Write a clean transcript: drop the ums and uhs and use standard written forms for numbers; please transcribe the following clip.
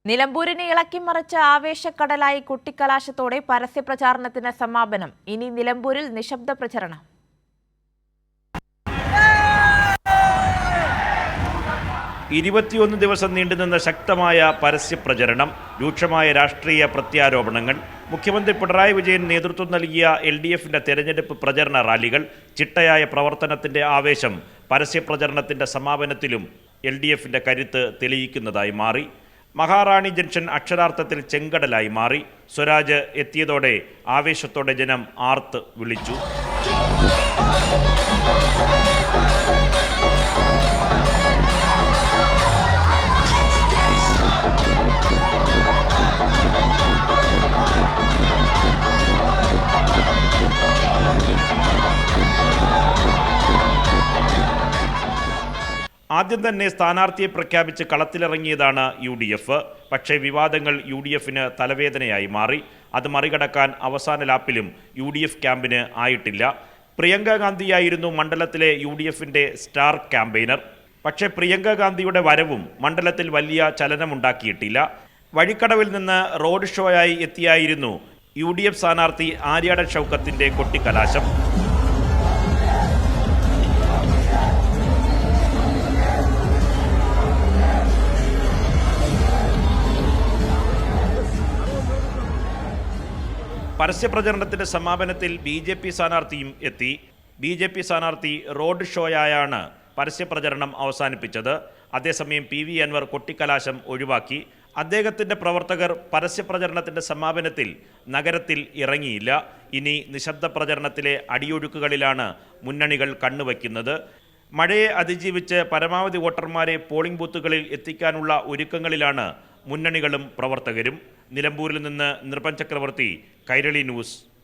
നിലമ്പൂരിനെ ഇളക്കിമറിച്ച ആവേശക്കടലായി കുട്ടിക്കലാശത്തോടെ പരസ്യപ്രചാരണത്തിന് സമാപനം. ഇനി നിലമ്പൂരിൽ നിശബ്ദ പ്രചരണം. ദിവസം നീണ്ടുനിന്ന ശക്തമായ പരസ്യപ്രചരണം, രൂക്ഷമായ രാഷ്ട്രീയ പ്രത്യാരോപണങ്ങൾ, മുഖ്യമന്ത്രി പിണറായി വിജയൻ നേതൃത്വം നൽകിയ LDFന്റെ തെരഞ്ഞെടുപ്പ് പ്രചരണ റാലികൾ, ചിട്ടയായ പ്രവർത്തനത്തിന്റെ ആവേശം പരസ്യപ്രചരണത്തിന്റെ സമാപനത്തിലും LDFന്റെ കരുത്ത് തെളിയിക്കുന്നതായി മാറി. മഹാറാണി ജംഗ്ഷൻ അക്ഷരാർത്ഥത്തിൽ ചെങ്കടലായി മാറി. സ്വരാജ് എത്തിയതോടെ ആവേശത്തോടെ ജനം ആർത്ത് വിളിച്ചു. ആദ്യം തന്നെ സ്ഥാനാർത്ഥിയെ പ്രഖ്യാപിച്ച് കളത്തിലിറങ്ങിയതാണ് UDF. പക്ഷേ വിവാദങ്ങൾ UDFന് തലവേദനയായി മാറി. അത് മറികടക്കാൻ അവസാന ലാപ്പിലും UDF ക്യാമ്പിന് ആയിട്ടില്ല. പ്രിയങ്ക ഗാന്ധിയായിരുന്നു മണ്ഡലത്തിലെ UDFന്റെ സ്റ്റാർ ക്യാമ്പയിനർ. പക്ഷേ പ്രിയങ്ക ഗാന്ധിയുടെ വരവും മണ്ഡലത്തിൽ വലിയ ചലനമുണ്ടാക്കിയിട്ടില്ല. വഴിക്കടവിൽ നിന്ന് റോഡ് ഷോയായി എത്തിയായിരുന്നു UDF സ്ഥാനാർത്ഥി ആര്യാടൻ ഷൗക്കത്തിന്റെ കൊട്ടിക്കലാശം. പരസ്യപ്രചരണത്തിന്റെ സമാപനത്തിൽ BJP സ്ഥാനാർത്ഥിയും എത്തി. BJP സ്ഥാനാർത്ഥി റോഡ് ഷോയായാണ് പരസ്യപ്രചരണം അവസാനിപ്പിച്ചത്. അതേസമയം PV അൻവർ കൊട്ടിക്കലാശം ഒഴിവാക്കി. അദ്ദേഹത്തിന്റെ പ്രവർത്തകർ പരസ്യപ്രചരണത്തിന്റെ സമാപനത്തിൽ നഗരത്തിൽ ഇറങ്ങിയില്ല. ഇനി നിശബ്ദ പ്രചരണത്തിലെ അടിയൊഴുക്കുകളിലാണ് മുന്നണികൾ കണ്ണുവയ്ക്കുന്നത്. മഴയെ അതിജീവിച്ച് പരമാവധി വോട്ടർമാരെ പോളിംഗ് ബൂത്തുകളിൽ എത്തിക്കാനുള്ള ഒരുക്കങ്ങളിലാണ് മുന്നണികളും പ്രവർത്തകരും. നിലമ്പൂരിൽ നിന്ന് നിർഭൻ ചക്രവർത്തി, കൈരളി ന്യൂസ്.